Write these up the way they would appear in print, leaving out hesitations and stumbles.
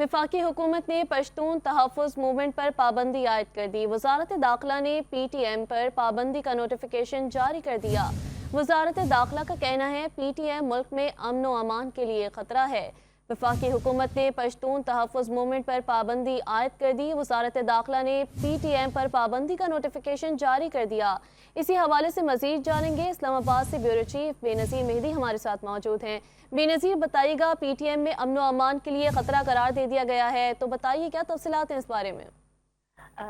वफाकी हुकूमत ने पश्तून तहफ़्फ़ुज़ मूवमेंट पर पाबंदी आयद कर दी। वज़ारत दाखिला ने PTM पर पाबंदी का नोटिफिकेशन जारी कर दिया। वज़ारत दाखिला का कहना है PTM मुल्क में अमन व अमान के लिए ख़तरा है। वफाकी हुकूमत ने पश्तून तहफ़्फ़ुज़ मूवमेंट पर पाबंदी आयद कर दी। वज़ारत दाखिला ने PTM पर पाबंदी का नोटिफिकेशन जारी कर दिया। इसी हवाले से मज़ीद जानेंगे। इस्लामाबाद से ब्यूरो चीफ बेनज़ीर मेहदी हमारे साथ मौजूद हैं। बेनज़ीर, बताइएगा, PTM में अमन व अमान के लिए ख़तरा करार दे दिया गया है, तो बताइए क्या तफ़सीलात हैं इस बारे में।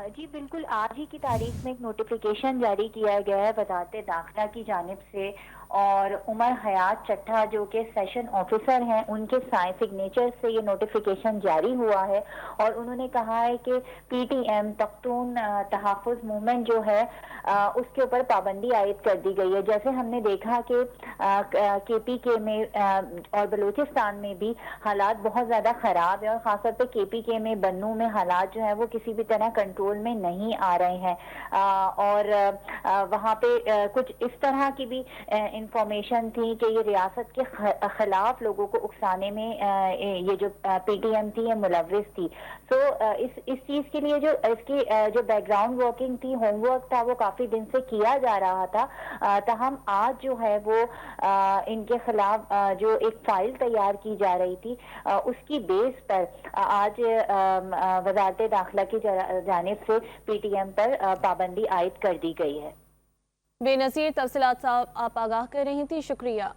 जी बिल्कुल, आज ही की तारीख में एक नोटिफिकेशन जारी किया गया है वज़ारत दाखिला की जानिब से, और उमर हयात चट्टा जो कि सेशन ऑफिसर हैं उनके सिग्नेचर से ये नोटिफिकेशन जारी हुआ है। और उन्होंने कहा है कि PTM पख्तून तहफ़्फ़ुज़ मूवमेंट जो है उसके ऊपर पाबंदी आयद कर दी गई है। जैसे हमने देखा कि KPK में और बलूचिस्तान में भी हालात बहुत ज़्यादा ख़राब है, और ख़ासतौर पे KPK में बन्नू में हालात जो है वो किसी भी तरह कंट्रोल में नहीं आ रहे हैं। और वहाँ पे कुछ इस तरह की भी इंफॉर्मेशन थी कि ये रियासत के खिलाफ लोगों को उकसाने में ये जो PTM थी ये मुलव्विस थी। तो इस चीज़ के लिए जो इसकी जो बैकग्राउंड वर्किंग थी, होमवर्क था, वो काफ़ी दिन से किया जा रहा था। ताहम आज जो है वो इनके खिलाफ जो एक फाइल तैयार की जा रही थी, उसकी बेस पर आज वज़ारत दाखिला की जानिब से PTM पर पाबंदी आयद कर दी गई है। बेनज़ीर, तफ़सीलात आप आगाह कर रही थी, शुक्रिया।